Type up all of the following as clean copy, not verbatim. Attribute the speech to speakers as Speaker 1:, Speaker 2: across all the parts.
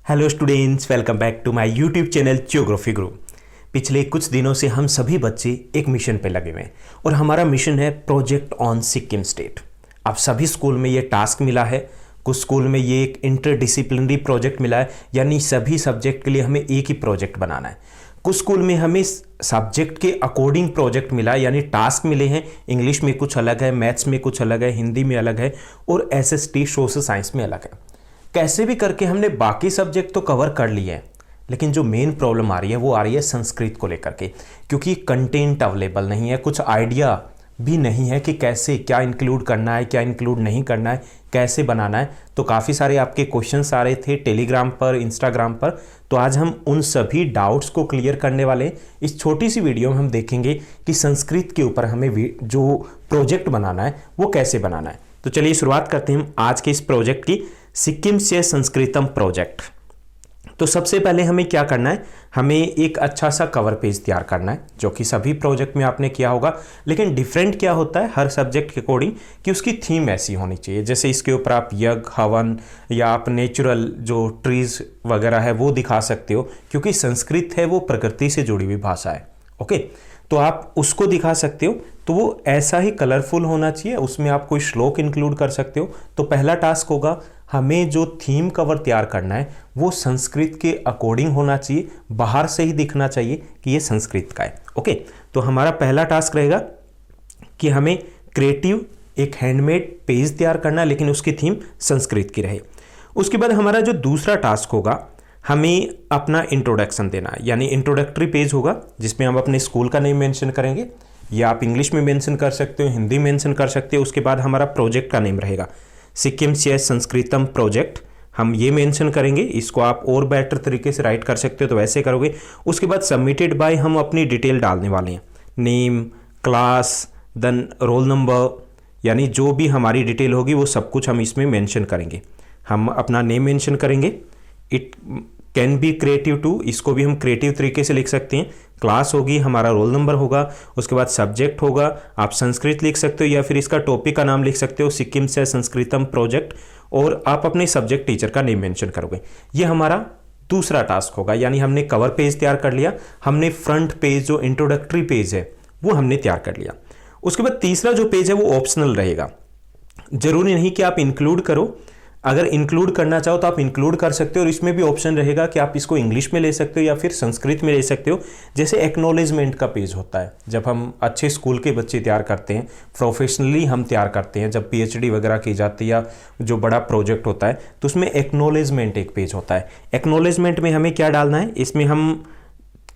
Speaker 1: Hello students, welcome back to my YouTube channel geography Guru. पिछले कुछ दिनों से हम सभी बच्चे एक मिशन पे लगे हुए हैं और हमारा मिशन है प्रोजेक्ट ऑन सिक्किम स्टेट। अब सभी स्कूल में ये टास्क मिला है, कुछ स्कूल में ये एक इंटरडिसिप्लिनरी प्रोजेक्ट मिला है, यानी सभी सब्जेक्ट के लिए हमें एक ही प्रोजेक्ट बनाना है। कुछ स्कूल में हमें सब्जेक्ट के अकॉर्डिंग प्रोजेक्ट मिला है, यानी टास्क मिले हैं। इंग्लिश में कुछ अलग है, मैथ्स में कुछ अलग है, हिंदी में अलग है और एसएसटी सोशल साइंस में अलग है। कैसे भी करके हमने बाकी सब्जेक्ट तो कवर कर लिए हैं, लेकिन जो मेन प्रॉब्लम आ रही है वो आ रही है संस्कृत को लेकर के, क्योंकि कंटेंट अवेलेबल नहीं है, कुछ आइडिया भी नहीं है कि कैसे क्या इंक्लूड करना है, क्या इंक्लूड नहीं करना है, कैसे बनाना है। तो काफ़ी सारे आपके क्वेश्चंस आ रहे थे टेलीग्राम पर, इंस्टाग्राम पर। तो आज हम उन सभी डाउट्स को क्लियर करने वाले हैं। इस छोटी सी वीडियो में हम देखेंगे कि संस्कृत के ऊपर हमें जो प्रोजेक्ट बनाना है वो कैसे बनाना है। तो चलिए शुरुआत करते हैं हम आज के इस प्रोजेक्ट की, सिक्किम से संस्कृतम प्रोजेक्ट। तो सबसे पहले हमें क्या करना है, हमें एक अच्छा सा कवर पेज तैयार करना है, जो कि सभी प्रोजेक्ट में आपने किया होगा। लेकिन डिफरेंट क्या होता है हर सब्जेक्ट के अकॉर्डिंग कि उसकी थीम ऐसी होनी चाहिए। जैसे इसके ऊपर आप यज्ञ, हवन या आप नेचुरल जो ट्रीज वगैरह है वो दिखा सकते हो, क्योंकि संस्कृत है वो प्रकृति से जुड़ी हुई भाषा है। ओके, तो आप उसको दिखा सकते हो। तो वो ऐसा ही कलरफुल होना चाहिए, उसमें आप कोई श्लोक इंक्लूड कर सकते हो। तो पहला टास्क होगा, हमें जो थीम कवर तैयार करना है वो संस्कृत के अकॉर्डिंग होना चाहिए, बाहर से ही दिखना चाहिए कि ये संस्कृत का है। ओके, तो हमारा पहला टास्क रहेगा कि हमें क्रिएटिव एक हैंडमेड पेज तैयार करना है, लेकिन उसकी थीम संस्कृत की रहे। उसके बाद हमारा जो दूसरा टास्क होगा, हमें अपना इंट्रोडक्शन देना है, यानी इंट्रोडक्टरी पेज होगा जिसमें हम अपने स्कूल का नेम मेंशन करेंगे, या आप इंग्लिश में मेंशन कर सकते हो, हिंदी मेंशन कर सकते हो। उसके बाद हमारा प्रोजेक्ट का नेम रहेगा सिक्किम से संस्कृतम प्रोजेक्ट, हम ये मेंशन करेंगे। इसको आप और बेटर तरीके से राइट कर सकते हो तो वैसे करोगे। उसके बाद सबमिटेड बाय, हम अपनी डिटेल डालने वाले हैं, name, class, then roll number, यानी जो भी हमारी डिटेल होगी वो सब कुछ हम इसमें मेंशन करेंगे। हम अपना नेम मेंशन करेंगे, it can be creative too, इसको भी हम क्रिएटिव तरीके से लिख सकते हैं। क्लास होगी, हमारा रोल नंबर होगा, उसके बाद सब्जेक्ट होगा, आप संस्कृत लिख सकते हो या फिर इसका टॉपिक का नाम लिख सकते हो सिक्किम से संस्कृतम प्रोजेक्ट, और आप अपने सब्जेक्ट टीचर का नेम मेंशन करोगे। ये हमारा दूसरा टास्क होगा, यानी हमने कवर पेज तैयार कर लिया, हमने फ्रंट पेज जो इंट्रोडक्टरी पेज है वो हमने तैयार कर लिया। उसके बाद तीसरा जो पेज है वो ऑप्शनल रहेगा, जरूरी नहीं कि आप इंक्लूड करो। अगर इंक्लूड करना चाहो तो आप इंक्लूड कर सकते हो, और इसमें भी ऑप्शन रहेगा कि आप इसको इंग्लिश में ले सकते हो या फिर संस्कृत में ले सकते हो। जैसे एक्नॉलेजमेंट का पेज होता है, जब हम अच्छे स्कूल के बच्चे तैयार करते हैं, प्रोफेशनली हम तैयार करते हैं, जब पीएचडी वगैरह की जाती है या जो बड़ा प्रोजेक्ट होता है, तो उसमें एक्नॉलेजमेंट एक पेज होता है। एक्नॉलेजमेंट में हमें क्या डालना है, इसमें हम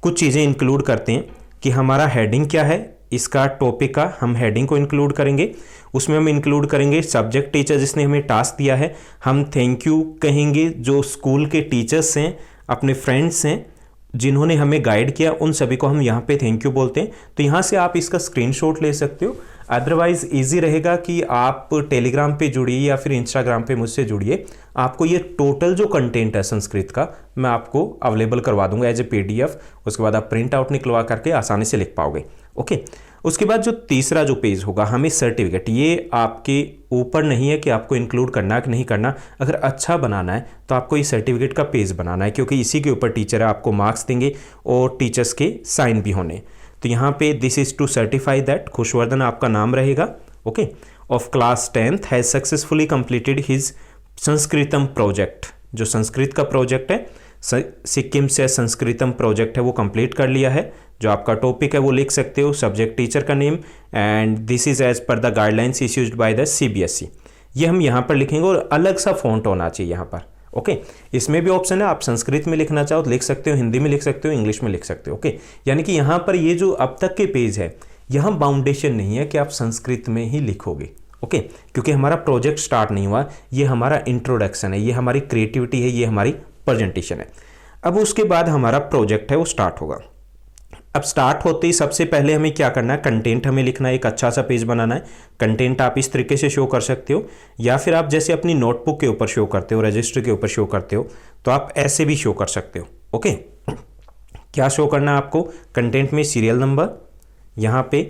Speaker 1: कुछ चीज़ें इंक्लूड करते हैं कि हमारा हेडिंग क्या है, इसका टॉपिक का हम हेडिंग को इंक्लूड करेंगे। उसमें हम इंक्लूड करेंगे सब्जेक्ट टीचर जिसने हमें टास्क दिया है, हम थैंक यू कहेंगे जो स्कूल के टीचर्स हैं, अपने फ्रेंड्स हैं जिन्होंने हमें गाइड किया, उन सभी को हम यहाँ पे थैंक यू बोलते हैं। तो यहाँ से आप इसका स्क्रीनशॉट ले सकते हो। अदरवाइज इजी रहेगा कि आप टेलीग्राम पे जुड़िए या फिर इंस्टाग्राम पे मुझसे जुड़िए, आपको ये टोटल जो कंटेंट है संस्कृत का मैं आपको अवेलेबल करवा दूंगा एज ए पीडीएफ। उसके बाद आप प्रिंट आउट निकलवा करके आसानी से लिख पाओगे। ओके, उसके बाद जो तीसरा जो पेज होगा, हमें सर्टिफिकेट, ये आपके ऊपर नहीं है कि आपको इंक्लूड करना है कि नहीं करना। अगर अच्छा बनाना है तो आपको ये सर्टिफिकेट का पेज बनाना है, क्योंकि इसी के ऊपर टीचर आपको मार्क्स देंगे और टीचर्स के साइन भी होने। तो यहाँ पे this is to certify that Khushvardhan आपका नाम रहेगा। Okay, of class 10th has successfully completed his Sanskritam project, जो संस्कृत का प्रोजेक्ट है सिक्किम से संस्कृतम प्रोजेक्ट है वो कंप्लीट कर लिया है। जो आपका टॉपिक है वो लिख सकते हो, सब्जेक्ट टीचर का name, and this is as per the guidelines issued by the CBSE. ये हम यहाँ पर लिखेंगे और अलग सा फॉन्ट होना चाहिए यहाँ पर। ओके, इसमें भी ऑप्शन है, आप संस्कृत में लिखना चाहो तो लिख सकते हो, हिंदी में लिख सकते हो, इंग्लिश में लिख सकते हो। ओके, यानी कि यहाँ पर ये जो अब तक के पेज है, यहाँ बाउंडेशन नहीं है कि आप संस्कृत में ही लिखोगे। ओके, क्योंकि हमारा प्रोजेक्ट स्टार्ट नहीं हुआ, ये हमारा इंट्रोडक्शन है, ये हमारी क्रिएटिविटी है, ये हमारी प्रेजेंटेशन है। अब उसके बाद हमारा प्रोजेक्ट है वो स्टार्ट होगा। अब स्टार्ट होते ही सबसे पहले हमें क्या करना है, कंटेंट हमें लिखना है, एक अच्छा सा पेज बनाना है। कंटेंट आप इस तरीके से शो कर सकते हो, या फिर आप जैसे अपनी नोटबुक के ऊपर शो करते हो, रजिस्टर के ऊपर शो करते हो, तो आप ऐसे भी शो कर सकते हो। ओके, क्या शो करना है आपको, कंटेंट में सीरियल नंबर, यहाँ पे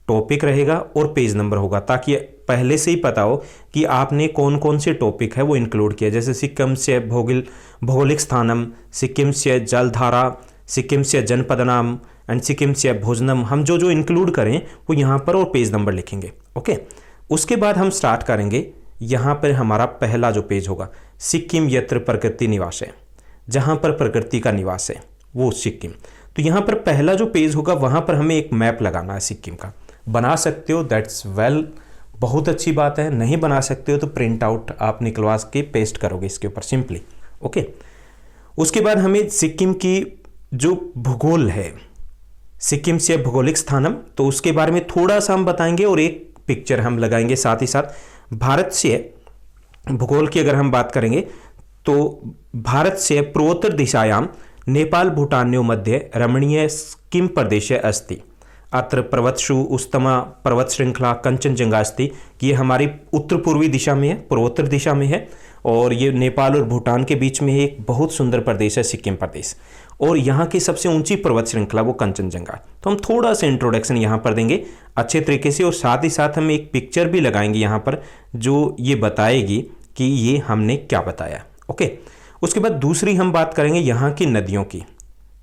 Speaker 1: टॉपिक रहेगा और पेज नंबर होगा, ताकि पहले से ही पता हो कि आपने कौन कौन से टॉपिक है वो इंक्लूड किया, जैसे सिक्किम से भौगोलिक स्थानम, सिक्किम से जलधारा, सिक्किम से जनपद नाम एंड सिक्किम से भोजनम, हम जो जो इंक्लूड करें वो यहाँ पर और पेज नंबर लिखेंगे। ओके, उसके बाद हम स्टार्ट करेंगे। यहाँ पर हमारा पहला जो पेज होगा, सिक्किम यत्र प्रकृति निवास है, जहाँ पर प्रकृति का निवास है वो सिक्किम। तो यहाँ पर पहला जो पेज होगा वहाँ पर हमें एक मैप लगाना है सिक्किम का। बना सकते हो, दैट्स वेल, बहुत अच्छी बात है। नहीं बना सकते हो तो प्रिंट आउट आप निकलवा के पेस्ट करोगे इसके ऊपर सिंपली। ओके, उसके बाद हमें सिक्किम की जो भूगोल है, सिक्किम से भौगोलिक स्थानम, तो उसके बारे में थोड़ा सा हम बताएंगे और एक पिक्चर हम लगाएंगे। साथ ही साथ भारत से भूगोल की अगर हम बात करेंगे तो भारत से पूर्वोत्तर दिशायां नेपाल भूटान्यो मध्य रमणीय किम प्रदेश अस्ति, अत्र पर्वतशु उस्तमा पर्वत श्रृंखला कंचनजंगा अस्ति। ये हमारी उत्तर पूर्वी दिशा में है, पूर्वोत्तर दिशा में है, और ये नेपाल और भूटान के बीच में एक बहुत सुंदर प्रदेश है सिक्किम प्रदेश। और यहाँ की सबसे ऊंची पर्वत श्रृंखला वो कंचनजंगा। तो हम थोड़ा सा इंट्रोडक्शन यहाँ पर देंगे अच्छे तरीके से, और साथ ही साथ हम एक पिक्चर भी लगाएंगे यहाँ पर जो ये बताएगी कि ये हमने क्या बताया। ओके, उसके बाद दूसरी हम बात करेंगे यहाँ की नदियों की।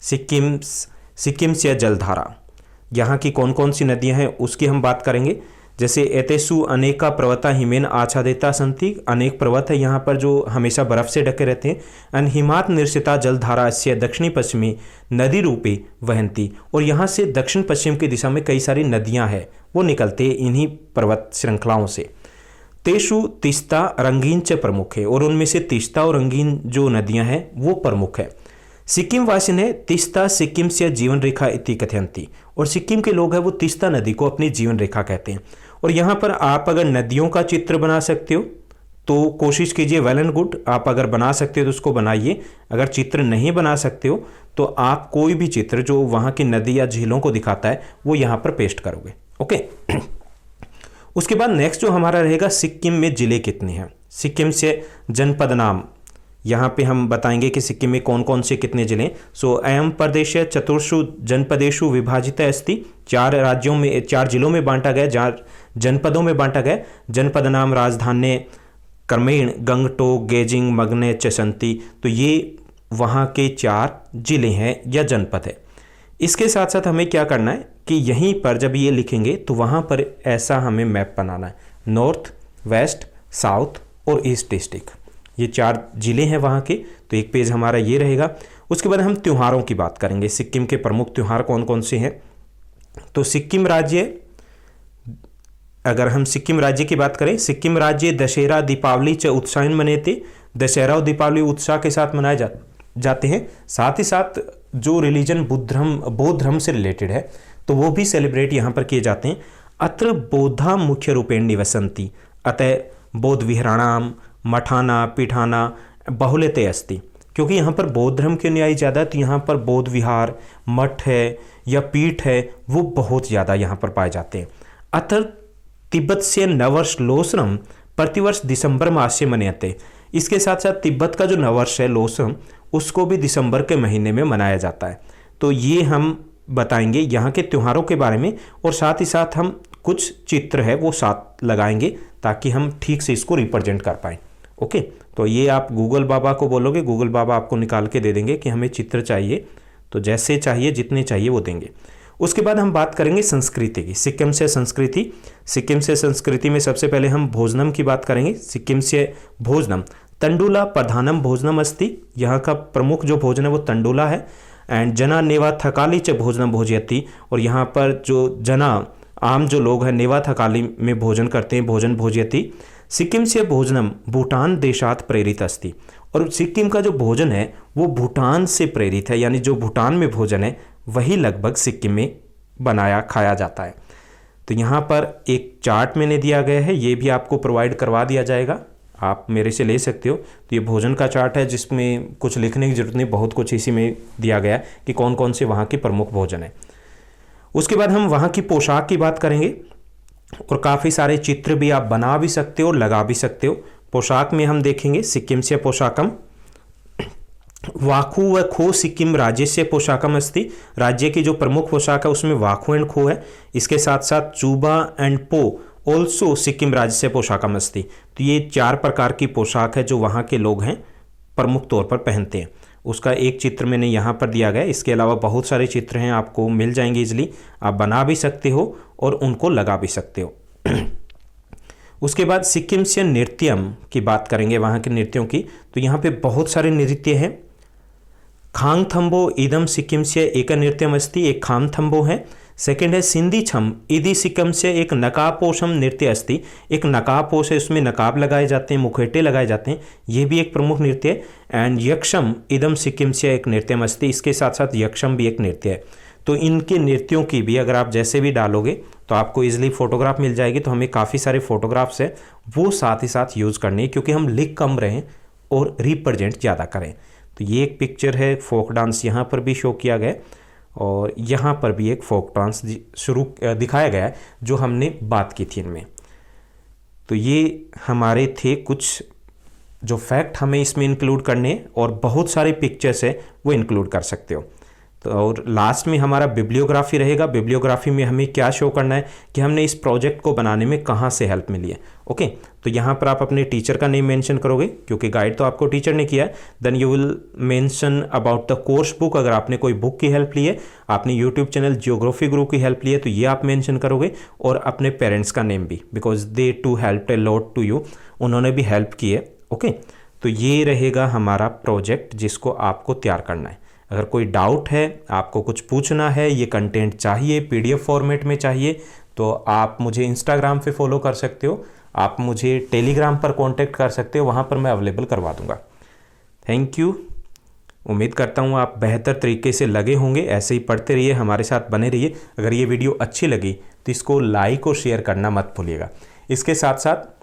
Speaker 1: सिक्किम से जलधारा, यहाँ की कौन कौन सी नदियाँ हैं उसकी हम बात करेंगे। जैसे एतेसु अनेका पर्वता हिमेन आच्छादिता संति, अनेक पर्वत है यहाँ पर जो हमेशा बर्फ से ढके रहते हैं। एंड हिमात निर्सिता जलधारा से दक्षिणी पश्चिमी नदी रूपी वहंती, और यहाँ से दक्षिण पश्चिम की दिशा में कई सारी नदियाँ हैं वो निकलते हैं इन्हीं पर्वत श्रृंखलाओं से। तेषु तीस्ता रंगीन च प्रमुख है, और उनमें से तीस्ता और रंगीन जो नदियाँ हैं वो प्रमुख है। सिक्किम वासी ने तीस्ता सिक्किम से जीवन रेखा इति कथयंती, और सिक्किम के लोग हैं वो तीस्ता नदी को अपनी जीवन रेखा कहते हैं। और यहाँ पर आप अगर नदियों का चित्र बना सकते हो तो कोशिश कीजिए, वेल एंड गुड। आप अगर बना सकते हो तो उसको बनाइए, अगर चित्र नहीं बना सकते हो तो आप कोई भी चित्र जो वहाँ की नदी या झीलों को दिखाता है वो यहाँ पर पेस्ट करोगे। ओके, उसके बाद नेक्स्ट जो हमारा रहेगा, सिक्किम में जिले कितने हैं। सिक्किम से जनपद नाम, यहाँ पे हम बताएंगे कि सिक्किम में कौन कौन से कितने जिले। सो अयम प्रदेश चतुर्षु जनपदेशु विभाजित अस्ति, 4 राज्यों में 4 जिलों में बांटा गया, 4 जनपदों में बांटा गया। जनपद नाम राजधानी क्रमेण गंगटोक गेजिंग मगने चसंती, तो ये वहाँ के 4 जिले हैं या जनपद है। इसके साथ साथ हमें क्या करना है कि यहीं पर जब ये लिखेंगे तो वहाँ पर ऐसा हमें मैप बनाना है, नॉर्थ, वेस्ट, साउथ और ईस्ट डिस्ट्रिक्ट, ये 4 जिले हैं वहाँ के। तो एक पेज हमारा ये रहेगा। उसके बाद हम त्योहारों की बात करेंगे, सिक्किम के प्रमुख त्यौहार कौन कौन से हैं। तो सिक्किम राज्य, अगर हम सिक्किम राज्य की बात करें, सिक्किम राज्य दशहरा दीपावली च उत्साहन मनाते, दशहरा और दीपावली उत्साह के साथ मनाए जाते हैं। साथ ही साथ जो रिलीजन बौद्ध धर्म से रिलेटेड है तो वो भी सेलिब्रेट यहाँ पर किए जाते हैं। अत्र बौद्धा मुख्य रूपेण निवसन्ति, अतः बौद्ध विहराणाम मठाना पीठाना बहुलते अस्ति, क्योंकि यहाँ पर बौद्ध धर्म के अनुयायी ज़्यादा, तो यहाँ पर बौद्ध विहार, मठ है या पीठ है वो बहुत ज़्यादा यहाँ पर पाए जाते हैं। अतः तिब्बत से नववर्ष लोसरम प्रतिवर्ष दिसंबर मास से मनाते, इसके साथ साथ तिब्बत का जो नववर्ष है लोसरम उसको भी दिसंबर के महीने में मनाया जाता है। तो ये हम बताएंगे यहाँ के त्योहारों के बारे में, और साथ ही साथ हम कुछ चित्र है वो साथ लगाएंगे ताकि हम ठीक से इसको रिप्रेजेंट कर पाएँ। ओके, तो ये आप गूगल बाबा को बोलोगे, गूगल बाबा आपको निकाल के दे देंगे कि हमें चित्र चाहिए, तो जैसे चाहिए जितने चाहिए वो देंगे। उसके बाद हम बात करेंगे संस्कृति की, सिक्किम से संस्कृति। सिक्किम से संस्कृति में सबसे पहले हम भोजनम की बात करेंगे। सिक्किम से भोजनम तंडुला प्रधानम भोजनम अस्ति, यहाँ का प्रमुख जो भोजन है वो तंडुला है। एंड जना नेवा थकाली च भोजनम भोजयति, और यहाँ पर जो जना आम जो लोग हैं नेवा थकाली में भोजन करते हैं, भोजन भोजयति। सिक्किम से भोजनम भूटान देशात प्रेरित अस्ति, और सिक्किम का जो भोजन है वो भूटान से प्रेरित है, यानी जो भूटान में भोजन है वही लगभग सिक्किम में बनाया खाया जाता है। तो यहाँ पर एक चार्ट मैंने दिया गया है, ये भी आपको प्रोवाइड करवा दिया जाएगा, आप मेरे से ले सकते हो। तो ये भोजन का चार्ट है जिसमें कुछ लिखने की जरूरत नहीं, बहुत कुछ इसी में दिया गया कि कौन कौन से वहाँ के प्रमुख भोजन है। उसके बाद हम वहाँ की पोशाक की बात करेंगे, और काफ़ी सारे चित्र भी आप बना भी सकते हो, लगा भी सकते हो। पोशाक में हम देखेंगे सिक्किम से पोशाकम वाखू व खो सिक्किम राज्य से पोशाकम अस्ति, राज्य की जो प्रमुख पोशाक है उसमें वाखू एंड खो है। इसके साथ साथ चूबा एंड पो ऑल्सो सिक्किम राज्य पोशाकम अस्ति। तो ये 4 प्रकार की पोशाक है जो वहाँ के लोग हैं प्रमुख तौर पर पहनते हैं। उसका एक चित्र मैंने यहाँ पर दिया गया है। इसके अलावा बहुत सारे चित्र हैं, आपको मिल जाएंगे इजली, आप बना भी सकते हो और उनको लगा भी सकते हो। उसके बाद सिक्किमसियन नृत्यम की बात करेंगे, वहाँ के नृत्यों की। तो यहाँ पे बहुत सारे नृत्य हैं। खांगथंबो इदम सिक्किमस्य एक नृत्यम अस्ति, एक खांगथंबो है। सेकेंड है सिंधी छम इदी सिक्किम से एक नकाबपोशम नृत्य अस्ति, एक नकाबपोश है, उसमें नकाब लगाए जाते हैं, मुखेटे लगाए जाते हैं, ये भी एक प्रमुख नृत्य है। एंड यक्षम इदम सिक्किम से एक नृत्यम अस्ति, इसके साथ साथ यक्षम भी एक नृत्य है। तो इनके नृत्यों की भी अगर आप जैसे भी डालोगे तो आपको इजीली फोटोग्राफ मिल जाएगी। तो हमें काफ़ी सारे फोटोग्राफ्स है वो साथ ही साथ यूज़ करनी है, क्योंकि हम लिख कम रहे हैं और रिप्रेजेंट ज़्यादा करें। तो ये एक पिक्चर है, फोक डांस यहाँ पर भी शो किया गया और यहाँ पर भी एक फोक डांस शुरू दिखाया गया है जो हमने बात की थी इनमें। तो ये हमारे थे कुछ जो फैक्ट हमें इसमें इंक्लूड करने, और बहुत सारे पिक्चर्स है वो इंक्लूड कर सकते हो। तो और लास्ट में हमारा बिब्लियोग्राफी रहेगा। बिब्लियोग्राफी में हमें क्या शो करना है कि हमने इस प्रोजेक्ट को बनाने में कहाँ से हेल्प मिली है। ओके, तो यहाँ पर आप अपने टीचर का नेम मेंशन करोगे, क्योंकि गाइड तो आपको टीचर ने किया है। Then you will mention about the course book, अगर आपने कोई बुक की हेल्प ली है, आपने यूट्यूब चैनल ज्योग्राफी गुरु की हेल्प ली है, तो ये आप मेंशन करोगे। और अपने पेरेंट्स का नेम भी, because they too help a lot to you, उन्होंने भी हेल्प की है। ओके, तो ये रहेगा हमारा प्रोजेक्ट जिसको आपको तैयार करना है। अगर कोई डाउट है, आपको कुछ पूछना है, ये कंटेंट चाहिए, PDF फॉर्मेट में चाहिए, तो आप मुझे इंस्टाग्राम पे फॉलो कर सकते हो, आप मुझे टेलीग्राम पर कांटेक्ट कर सकते हो, वहाँ पर मैं अवेलेबल करवा दूँगा। Thank you. उम्मीद करता हूँ आप बेहतर तरीके से लगे होंगे। ऐसे ही पढ़ते रहिए, हमारे साथ बने रहिए। अगर ये वीडियो अच्छी लगी तो इसको लाइक और शेयर करना मत भूलिएगा। इसके साथ साथ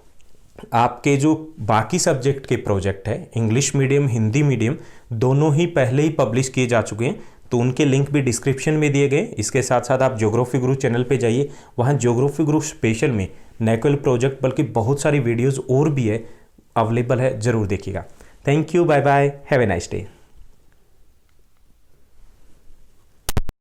Speaker 1: आपके जो बाकी सब्जेक्ट के प्रोजेक्ट है, इंग्लिश मीडियम, हिंदी मीडियम, दोनों ही पहले ही पब्लिश किए जा चुके हैं, तो उनके लिंक भी डिस्क्रिप्शन में दिए गए। इसके साथ साथ आप ज्योग्राफी गुरु चैनल पे जाइए, वहाँ ज्योग्राफी गुरु स्पेशल में न केवल प्रोजेक्ट बल्कि बहुत सारी वीडियोज़ और भी है अवेलेबल है, ज़रूर देखिएगा। Thank you, bye bye, have a nice day.